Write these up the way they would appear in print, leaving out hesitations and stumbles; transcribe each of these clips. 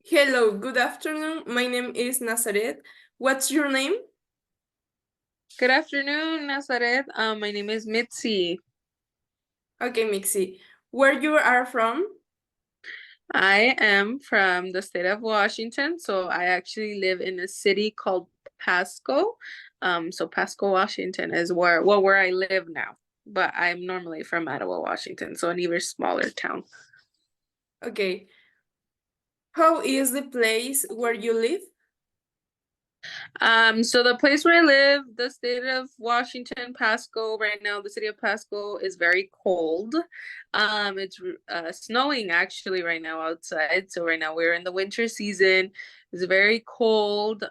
Hello, good afternoon. My name is Nazaret. What's your name? Good afternoon, Nazaret. My name is Mitzi. Okay, Mixi. Where you are from? I am from the state of Washington, so I actually live in a city called Pasco. So Pasco, Washington is where I live now. But I'm normally from Ottawa, Washington, so an even smaller town. Okay. How is the place where you live? So the place where I live, the state of Washington, Pasco, right now, the city of Pasco is very cold. It's snowing actually right now outside. So right now we're in the winter season. It's very cold.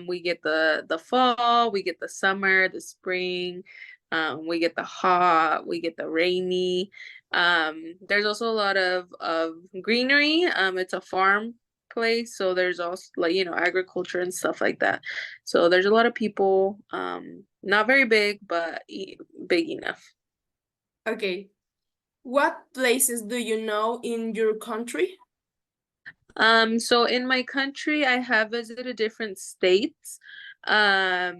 We get the fall, we get the summer, the spring, we get the hot, we get the rainy. There's also a lot of greenery. It's a farm place, so there's also like agriculture and stuff like that. So there's a lot of people, not very big, but big enough. Okay. What places do you know in your country? So in my country, I have visited different states um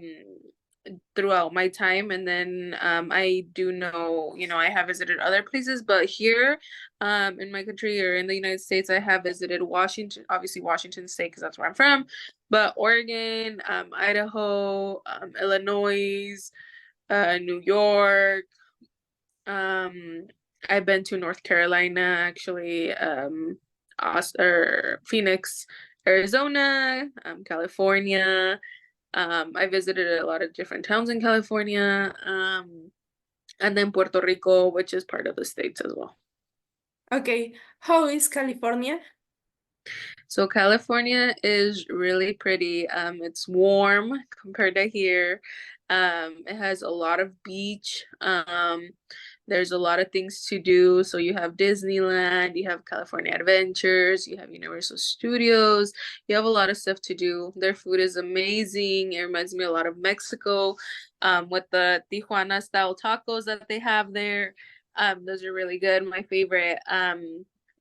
throughout my time, and then I do know, I have visited other places, but here in my country or in the United States, I have visited Washington, obviously Washington State because that's where I'm from, but Oregon, Idaho, Illinois, New York. Um, I've been to North Carolina, actually, or Phoenix, Arizona, California. I visited a lot of different towns in California, and then Puerto Rico, which is part of the States as well. Okay. How is California? So California is really pretty. It's warm compared to here. It has a lot of beach. There's a lot of things to do. So you have Disneyland, you have California Adventures, you have Universal Studios. You have a lot of stuff to do. Their food is amazing. It reminds me a lot of Mexico, with the Tijuana style tacos that they have there. Those are really good. My favorite.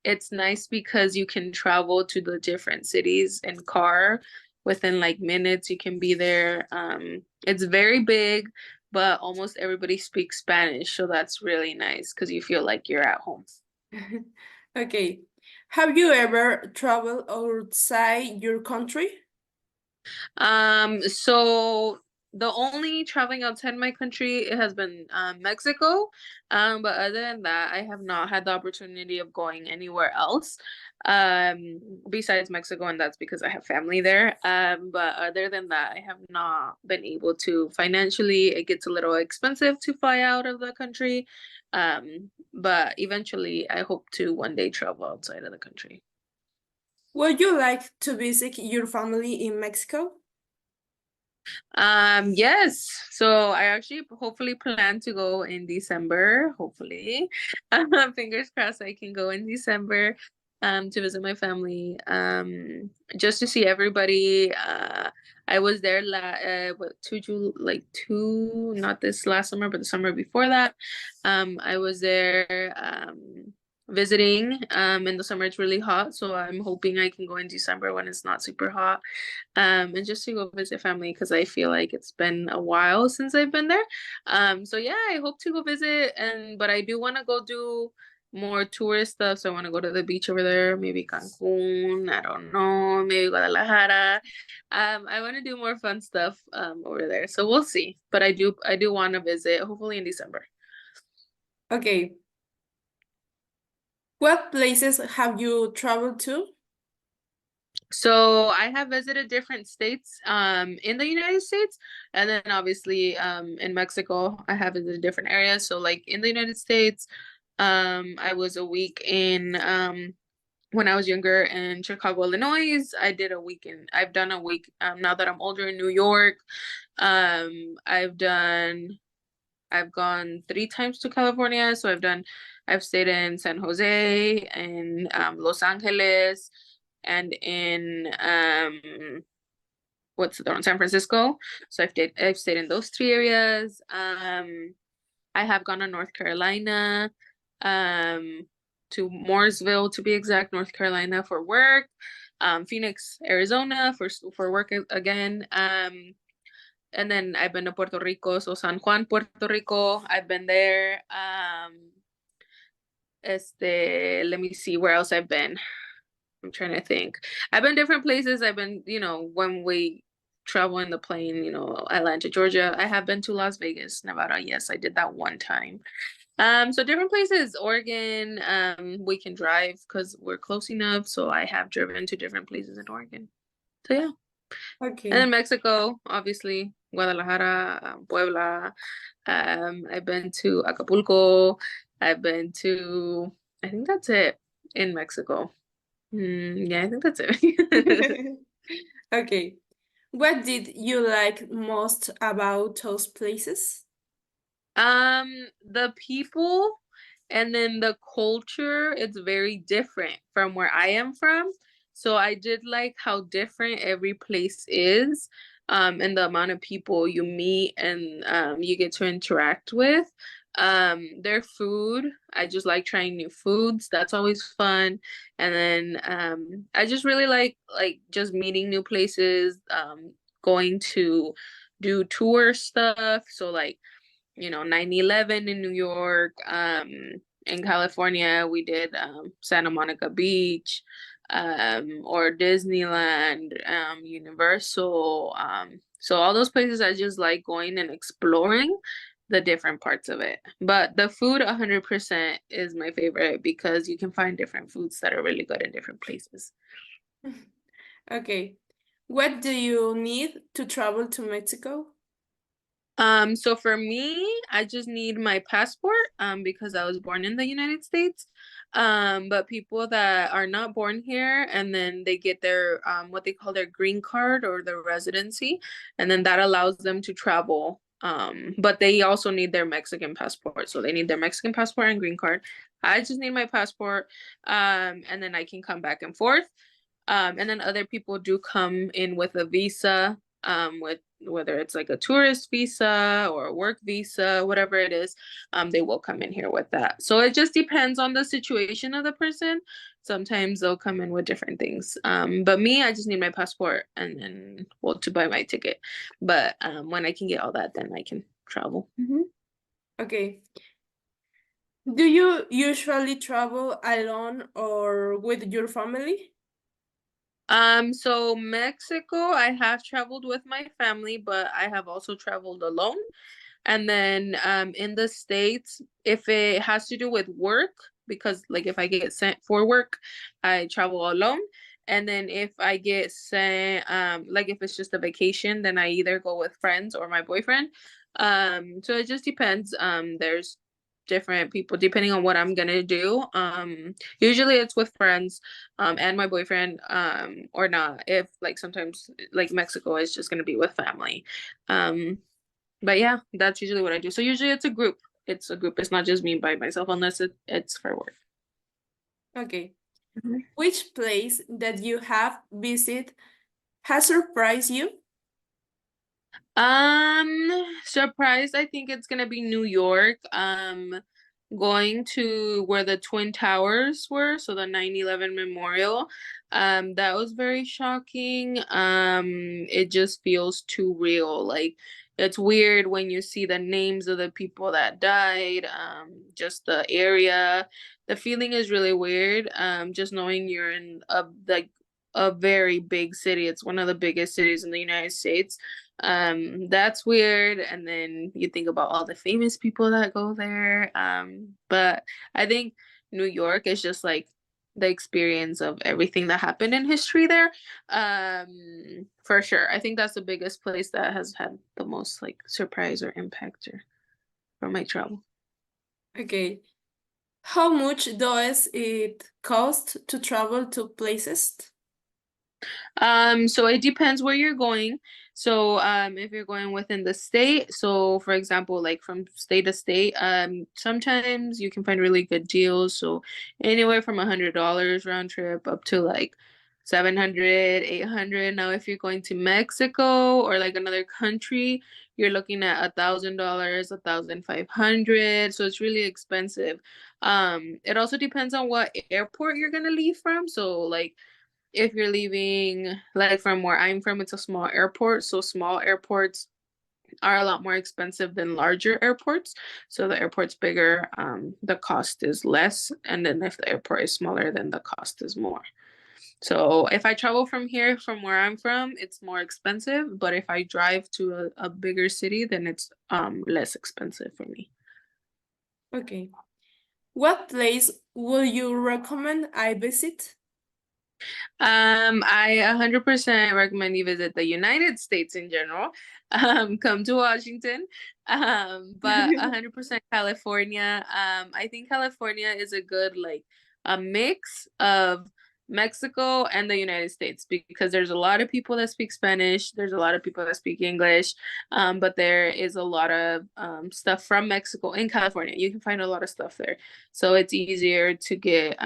It's nice because you can travel to the different cities in car within like minutes. You can be there. It's very big, but almost everybody speaks Spanish, so that's really nice because you feel like you're at home. Okay. Have you ever traveled outside your country? So the only traveling outside my country it has been Mexico. But other than that, I have not had the opportunity of going anywhere else besides Mexico, and that's because I have family there. But other than that, I have not been able to. Financially, it gets a little expensive to fly out of the country. But eventually I hope to one day travel outside of the country. Would you like to visit your family in Mexico? Yes. So I actually hopefully plan to go in December, hopefully. Fingers crossed I can go in December to visit my family. Just to see everybody. I was there what two, not this last summer, but the summer before that. I was there visiting. In the summer it's really hot, so I'm hoping I can go in December when it's not super hot, and just to go visit family because I feel like it's been a while since I've been there. So yeah, I hope to go visit, and but I do want to go do more tourist stuff. So I want to go to the beach over there, maybe Cancun, I don't know, maybe Guadalajara. I want to do more fun stuff over there. So we'll see. But I do want to visit, hopefully in December. Okay. What places have you traveled to? So I have visited different states in the United States, and then obviously in Mexico I have visited different areas. So like in the United States, I was a week in when I was younger in Chicago, Illinois. I've done a week now that I'm older in New York. I've gone 3 times to California. So I've stayed in San Jose and Los Angeles and in what's the other one? San Francisco. So I've stayed in those 3 areas. I have gone to North Carolina, um, to Mooresville to be exact, North Carolina for work. Phoenix, Arizona for work again. And then I've been to Puerto Rico, so San Juan, Puerto Rico. I've been there. Let me see where else I've been. I'm trying to think. I've been different places. I've been, when we travel in the plane, Atlanta, Georgia. I have been to Las Vegas, Nevada. Yes, I did that one time. So different places. Oregon, we can drive because we're close enough. So I have driven to different places in Oregon. So yeah. And then Okay. Mexico, obviously, Guadalajara, Puebla. I've been to Acapulco. I've been to, I think that's it in Mexico. Yeah, I think that's it. Okay. What did you like most about those places? The people and then the culture, it's very different from where I am from. So I did like how different every place is, and the amount of people you meet and you get to interact with. Their food, I just like trying new foods. That's always fun. And then I just really like just meeting new places, going to do tour stuff. So like 9/11 in New York. In California, we did Santa Monica Beach, or Disneyland, Universal. So all those places I just like going and exploring the different parts of it. But the food 100% is my favorite because you can find different foods that are really good in different places. Okay. What do you need to travel to Mexico? So for me, I just need my passport, because I was born in the United States. But people that are not born here and then they get their what they call their green card or their residency, and then that allows them to travel. But they also need their Mexican passport. So they need their Mexican passport and green card. I just need my passport, and then I can come back and forth. And then other people do come in with a visa, with whether it's like a tourist visa or a work visa, whatever it is, they will come in here with that. So it just depends on the situation of the person. Sometimes they'll come in with different things. But me, I just need my passport and then, well, to buy my ticket. But when I can get all that, then I can travel. Okay. Do you usually travel alone or with your family? So Mexico, I have traveled with my family, but I have also traveled alone. And then in the States, if it has to do with work, because like if I get sent for work, I travel alone. And then if I get sent, like if it's just a vacation, then I either go with friends or my boyfriend. So it just depends. There's different people depending on what I'm gonna do. Usually it's with friends, and my boyfriend, or not. If like sometimes like Mexico is just gonna be with family. Um, but yeah, that's usually what I do. So usually it's a group. It's a group. It's not just me by myself unless it's for work. Okay. Mhm. Which place that you have visited has surprised you? Surprised, I think it's gonna be New York. Going to where the Twin Towers were, so the 9/11 memorial. That was very shocking. It just feels too real. Like it's weird when you see the names of the people that died, just the area. The feeling is really weird. Just knowing you're in a very big city. It's one of the biggest cities in the United States. That's weird. And then you think about all the famous people that go there. But I think New York is just like the experience of everything that happened in history there. For sure. I think that's the biggest place that has had the most like surprise or impact or for my travel. Okay. How much does it cost to travel to places? So it depends where you're going. So, if you're going within the state, so for example, like from state to state, sometimes you can find really good deals. So anywhere from $100 round trip up to like 700, 800. Now, if you're going to Mexico or like another country, you're looking at $1,000, 1,500. So it's really expensive. It also depends on what airport you're gonna leave from. So like if you're leaving, like from where I'm from, it's a small airport. So small airports are a lot more expensive than larger airports. So the airport's bigger, the cost is less. And then if the airport is smaller, then the cost is more. So if I travel from here, from where I'm from, it's more expensive. But if I drive to a bigger city, then it's less expensive for me. Okay. What place would you recommend I visit? I 100% recommend you visit the United States in general. Come to Washington. But 100% California. I think California is a good like a mix of Mexico and the United States because there's a lot of people that speak Spanish, there's a lot of people that speak English, but there is a lot of stuff from Mexico in California. You can find a lot of stuff there, so it's easier to get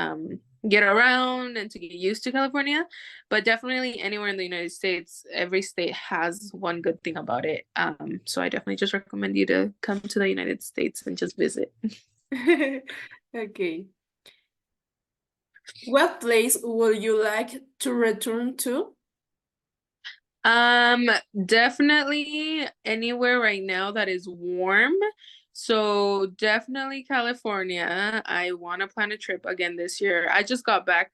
around and to get used to California. But definitely anywhere in the United States, every state has one good thing about it. So I definitely just recommend you to come to the United States and just visit. Okay. What place would you like to return to? Um, Definitely anywhere right now that is warm. So definitely California. I want to plan a trip again this year. I just got back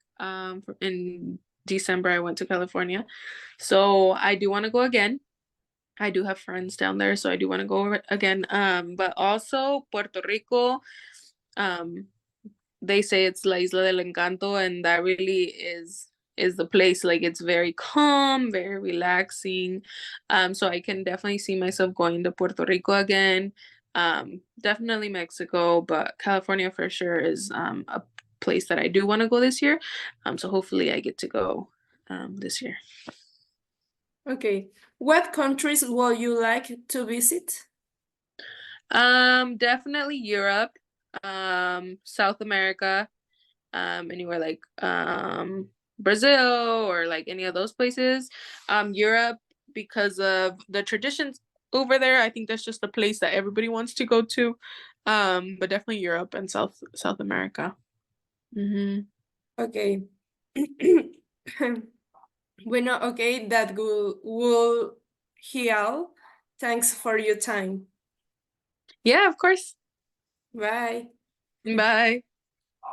in December. I went to California. So I do want to go again. I do have friends down there, so I do want to go again. But also Puerto Rico. Um, they say it's La Isla del Encanto, and that really is the place. Like it's very calm, very relaxing. So I can definitely see myself going to Puerto Rico again. Definitely Mexico, but California for sure is a place that I do want to go this year. So hopefully I get to go this year. Okay. What countries would you like to visit? Definitely Europe, South America, anywhere like Brazil or like any of those places. Europe because of the traditions over there. I think that's just a place that everybody wants to go to. But definitely Europe and South America. Mm-hmm. Okay. Bueno, okay, that will heal. Thanks for your time. Yeah, of course. Bye. Bye.